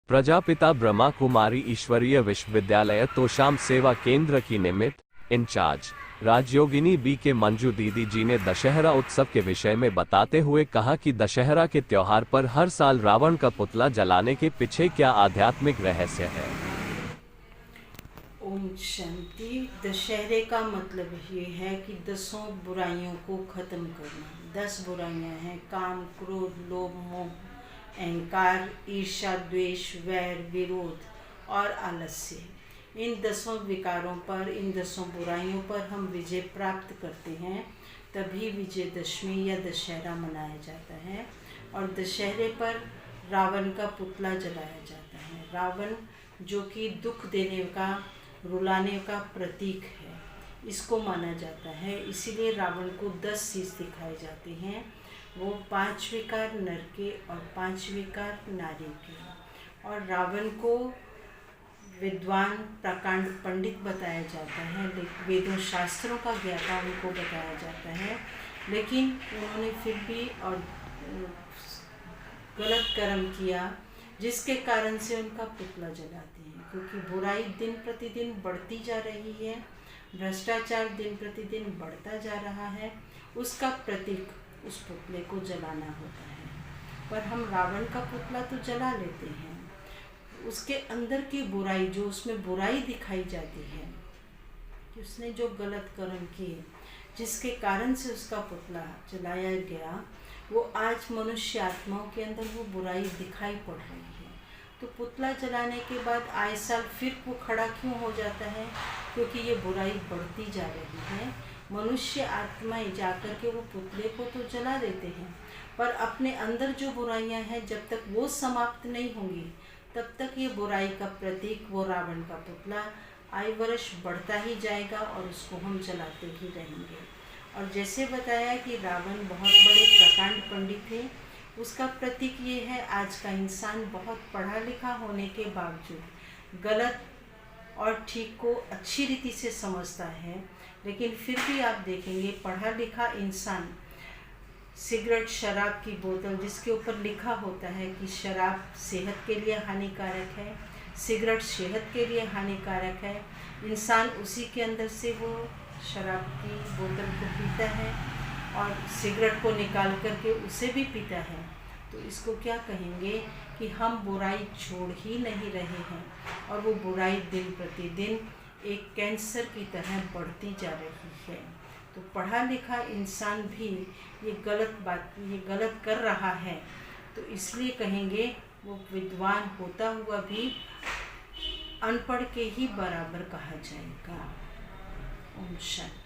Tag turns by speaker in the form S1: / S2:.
S1: प्रजापिता ब्रह्मा कुमारी ईश्वरीय विश्वविद्यालय तोशाम सेवा केंद्र की निमित्त इंचार्ज राजयोगिनी बी के मंजू दीदी जी ने दशहरा उत्सव के विषय में बताते हुए कहा कि दशहरा के त्योहार पर हर साल रावण का पुतला जलाने के पीछे क्या आध्यात्मिक रहस्य है।
S2: ओम शांति। दशहरे का मतलब ये है कि 10 बुराइयों को खत्म करना। 10 बुराइयां हैं: काम, क्रोध, लोभ, मोह, अहंकार, ईर्ष्या, द्वेष, वैर, विरोध और आलस्य। इन 10 विकारों पर, इन 10 बुराइयों पर हम विजय प्राप्त करते हैं, तभी विजयदशमी या दशहरा मनाया जाता है। और दशहरे पर रावण का पुतला जलाया जाता है। रावण जो कि दुख देने का, रुलाने का प्रतीक है, इसको माना जाता है। इसीलिए रावण को 10 शीश दिखाए जाते हैं। वो 5 विकार नर के और 5 विकार नारी के। और रावण को विद्वान, प्रकांड पंडित बताया जाता है, वेदों शास्त्रों का ज्ञाता उनको बताया जाता है। लेकिन उन्होंने फिर भी और गलत कर्म किया, जिसके कारण से उनका पुतला जलाते हैं। क्योंकि बुराई दिन प्रतिदिन बढ़ती जा रही है, भ्रष्टाचार दिन प्रतिदिन बढ़ता जा रहा है, उसका प्रतीक उस पुतले को जलाना होता है। पर हम रावण का पुतला तो जला लेते हैं, उसके अंदर की बुराई, जो उसमें बुराई दिखाई जाती है कि उसने जो गलत कर्म किए, जिसके कारण से उसका पुतला जलाया गया, वो आज मनुष्य आत्माओं के अंदर वो बुराई दिखाई पड़ रही है। तो पुतला जलाने के बाद आए साल फिर वो खड़ा क्यों हो जाता है? क्योंकि ये बुराई बढ़ती जा रही है। मनुष्य आत्माएं जाकर के वो पुतले को तो जला देते हैं, पर अपने अंदर जो बुराइयां हैं, जब तक वो समाप्त नहीं होंगी, तब तक ये बुराई का प्रतीक, वो रावण का पुतला, आए वर्ष बढ़ता ही जाएगा और उसको हम जलाते ही रहेंगे। और जैसे बताया कि रावण बहुत बड़े प्रकांड पंडित थे, उसका प्रतीक ये है, आज का इंसान बहुत पढ़ा लिखा होने के बावजूद गलत और ठीक को अच्छी रीति से समझता है। लेकिन फिर भी आप देखेंगे, पढ़ा लिखा इंसान सिगरेट, शराब की बोतल, जिसके ऊपर लिखा होता है कि शराब सेहत के लिए हानिकारक है, सिगरेट सेहत के लिए हानिकारक है, इंसान उसी के अंदर से वो शराब की बोतल को पीता है और सिगरेट को निकाल करके उसे भी पीता है। तो इसको क्या कहेंगे कि हम बुराई छोड़ ही नहीं रहे हैं, और वो बुराई दिन प्रतिदिन एक कैंसर की तरह बढ़ती जा रही है। तो पढ़ा लिखा इंसान भी ये गलत कर रहा है, तो इसलिए कहेंगे वो विद्वान होता हुआ भी अनपढ़ के ही बराबर कहा जाएगा। ओम शांति।